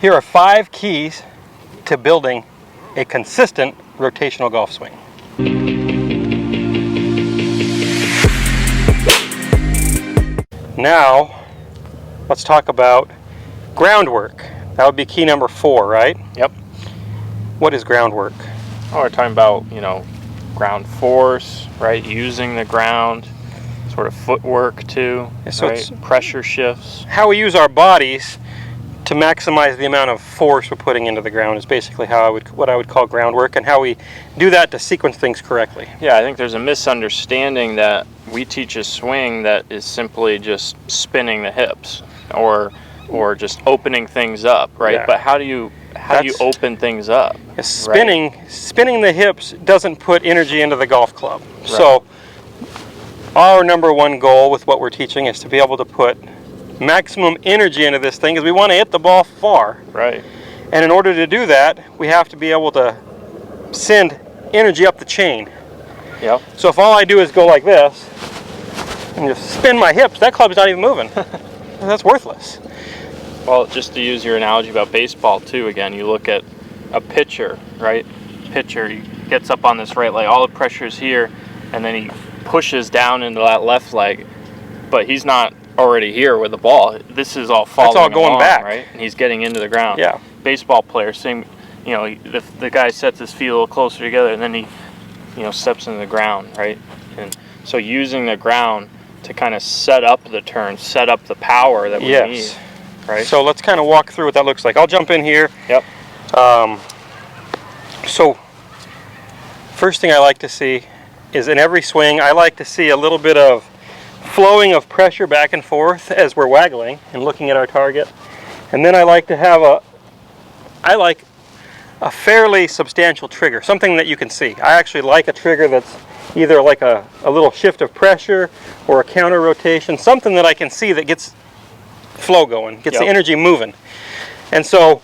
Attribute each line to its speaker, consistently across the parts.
Speaker 1: Here are 5 keys to building a consistent rotational golf swing. Now, let's talk about groundwork. That would be key number 4, right?
Speaker 2: Yep.
Speaker 1: What is groundwork?
Speaker 2: Oh, we're talking about, ground force, right? Using the ground, sort of footwork too,
Speaker 1: So
Speaker 2: right?
Speaker 1: it's
Speaker 2: Pressure shifts.
Speaker 1: how we use our bodies to maximize the amount of force we're putting into the ground is basically what I would call groundwork, and how we do that to sequence things correctly.
Speaker 2: Yeah, I think there's a misunderstanding that we teach a swing that is simply just spinning the hips or just opening things up, right?
Speaker 1: Yeah.
Speaker 2: But how do you open things up?
Speaker 1: Spinning the hips doesn't put energy into the golf club.
Speaker 2: Right.
Speaker 1: So our number 1 goal with what we're teaching is to be able to put maximum energy into this thing, because we want to hit the ball far.
Speaker 2: Right.
Speaker 1: And in order to do that, we have to be able to send energy up the chain.
Speaker 2: Yep.
Speaker 1: So if all I do is go like this and just spin my hips, that club's not even moving. That's worthless.
Speaker 2: Well, just to use your analogy about baseball too, again, you look at a pitcher, right? Pitcher, he gets up on this right leg, all the pressure's here, and then he pushes down into that left leg, but he's not already here with the ball. This is all following.
Speaker 1: That's all going
Speaker 2: along,
Speaker 1: back,
Speaker 2: right? And he's getting into the ground.
Speaker 1: Yeah.
Speaker 2: Baseball player, same. The guy sets his feet a little closer together, and then he, steps into the ground, right? And so using the ground to kind of set up the turn, set up the power that we need, right?
Speaker 1: So let's kind of walk through what that looks like. I'll jump in here.
Speaker 2: Yep.
Speaker 1: So first thing I like to see is, in every swing, I like to see a little bit of flowing of pressure back and forth as we're waggling and looking at our target. And then I like to have a fairly substantial trigger, something that you can see. I actually like a trigger that's either like a little shift of pressure or a counter rotation, something that I can see that gets flow going, gets the energy moving. And so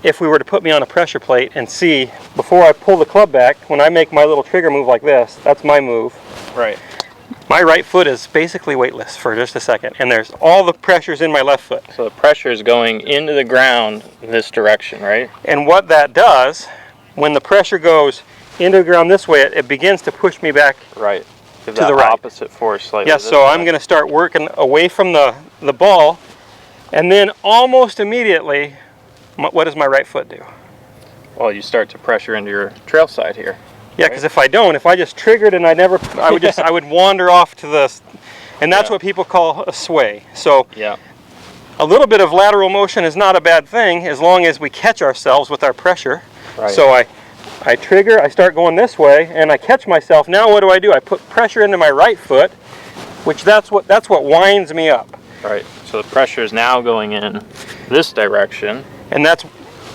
Speaker 1: if we were to put me on a pressure plate and see, before I pull the club back, when I make my little trigger move like this, that's my move.
Speaker 2: Right.
Speaker 1: My right foot is basically weightless for just a second, and there's all the pressure's in my left foot.
Speaker 2: So the pressure is going into the ground this direction, right?
Speaker 1: And what that does, when the pressure goes into the ground this way, it begins to push me back
Speaker 2: right. Give
Speaker 1: to
Speaker 2: that
Speaker 1: the right.
Speaker 2: Opposite force slightly.
Speaker 1: Yes, so I'm going to start working away from the ball, and then almost immediately, what does my right foot do?
Speaker 2: Well, you start to pressure into your trail side here.
Speaker 1: Yeah, because if I just triggered and I would wander off to the, and that's what people call a sway. So a little bit of lateral motion is not a bad thing as long as we catch ourselves with our pressure.
Speaker 2: Right.
Speaker 1: So I trigger, I start going this way, and I catch myself. Now what do? I put pressure into my right foot, which that's what winds me up.
Speaker 2: Right. So the pressure is now going in this direction.
Speaker 1: And that's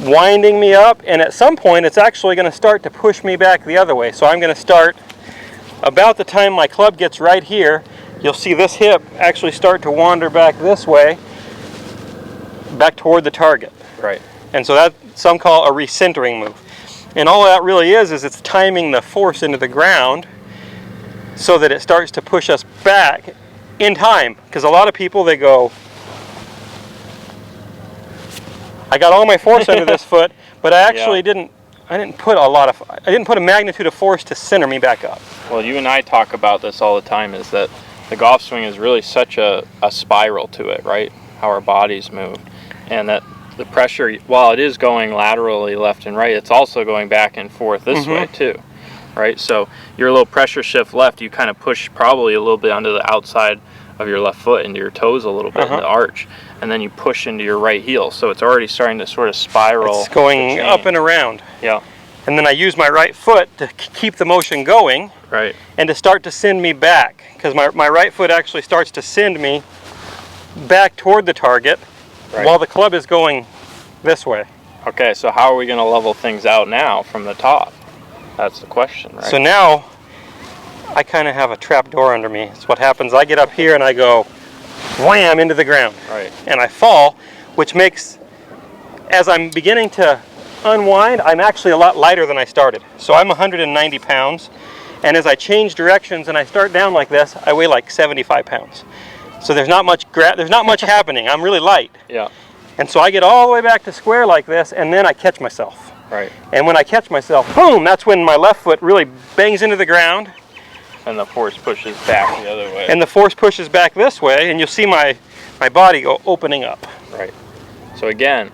Speaker 1: winding me up, and at some point it's actually going to start to push me back the other way. So I'm going to start about the time my club gets right here. You'll see this hip actually start to wander back this way, back toward the target.
Speaker 2: Right.
Speaker 1: And so that some call a recentering move. And all that really is it's timing the force into the ground so that it starts to push us back in time. Because a lot of people, they go, I got all my force under this foot, but I actually didn't put a magnitude of force to center me back up.
Speaker 2: Well, you and I talk about this all the time, is that the golf swing is really such a spiral to it, right? How our bodies move. And that the pressure, while it is going laterally left and right, it's also going back and forth this way too, right? So your little pressure shift left, you kind of push probably a little bit onto the outside of your left foot, into your toes a little bit, in the arch, and then you push into your right heel. So it's already starting to sort of spiral.
Speaker 1: It's going up and around.
Speaker 2: Yeah.
Speaker 1: And then I use my right foot to keep the motion going.
Speaker 2: Right.
Speaker 1: And to start to send me back, because my right foot actually starts to send me back toward the target while the club is going this way.
Speaker 2: Okay, so how are we going to level things out now from the top? That's the question, right?
Speaker 1: So now I kind of have a trap door under me. It's what happens. I get up here and I go wham into the ground.
Speaker 2: Right.
Speaker 1: And I fall, which makes, as I'm beginning to unwind, I'm actually a lot lighter than I started. So I'm 190 pounds, and as I change directions and I start down like this, I weigh like 75 pounds. So there's not much happening. I'm really light.
Speaker 2: Yeah.
Speaker 1: And so I get all the way back to square like this, and then I catch myself.
Speaker 2: Right.
Speaker 1: And when I catch myself, boom, that's when my left foot really bangs into the ground.
Speaker 2: And the force pushes back the other way.
Speaker 1: And the force pushes back this way, and you'll see my body go opening up.
Speaker 2: Right. So again,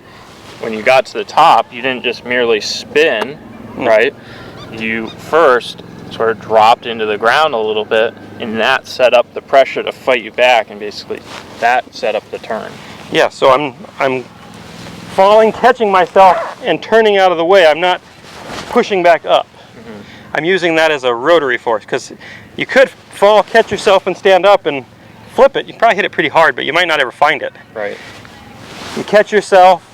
Speaker 2: when you got to the top, you didn't just merely spin, right? You first sort of dropped into the ground a little bit, and that set up the pressure to fight you back, and basically that set up the turn.
Speaker 1: Yeah, so I'm falling, catching myself, and turning out of the way. I'm not pushing back up. I'm using that as a rotary force, because you could fall, catch yourself, and stand up and flip it. You probably hit it pretty hard, but you might not ever find it.
Speaker 2: Right.
Speaker 1: You catch yourself,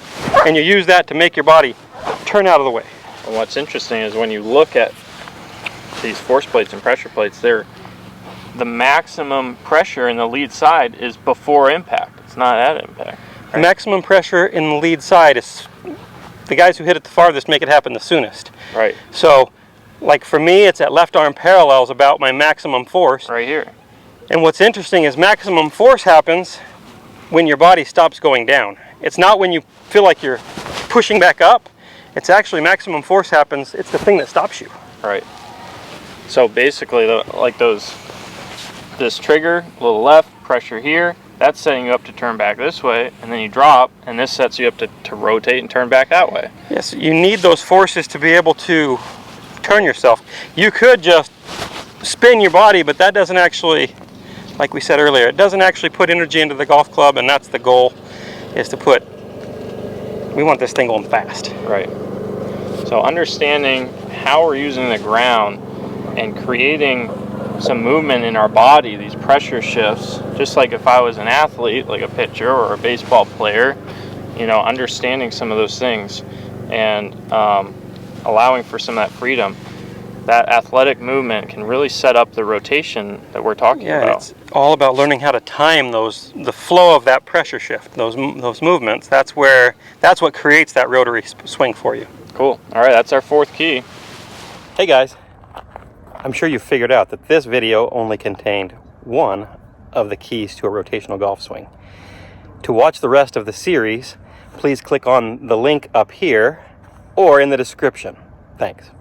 Speaker 1: and you use that to make your body turn out of the way.
Speaker 2: And what's interesting is when you look at these force plates and pressure plates, the maximum pressure in the lead side is before impact. It's not at impact.
Speaker 1: Right? The maximum pressure in the lead side is the guys who hit it the farthest make it happen the soonest.
Speaker 2: Right.
Speaker 1: So, like for me, it's at left arm parallels about my maximum force.
Speaker 2: Right here.
Speaker 1: And what's interesting is maximum force happens when your body stops going down. It's not when you feel like you're pushing back up. It's actually maximum force happens. It's the thing that stops you.
Speaker 2: Right. So basically, this trigger, a little left, pressure here, that's setting you up to turn back this way, and then you drop, and this sets you up to rotate and turn back that way.
Speaker 1: Yes, you need those forces to be able to turn yourself. You could just spin your body, but that doesn't actually, like we said earlier, it doesn't actually put energy into the golf club, and that's the goal, is to put, we want this thing going fast.
Speaker 2: Right. So understanding how we're using the ground and creating some movement in our body, these pressure shifts, just like if I was an athlete, like a pitcher or a baseball player, understanding some of those things and allowing for some of that freedom, that athletic movement can really set up the rotation that we're talking about.
Speaker 1: Yeah, it's all about learning how to time the flow of that pressure shift, those movements. That's what creates that rotary swing for you.
Speaker 2: Cool. All right, that's our fourth key.
Speaker 1: Hey guys, I'm sure you figured out that this video only contained one of the keys to a rotational golf swing. To watch the rest of the series, please click on the link up here or in the description. Thanks.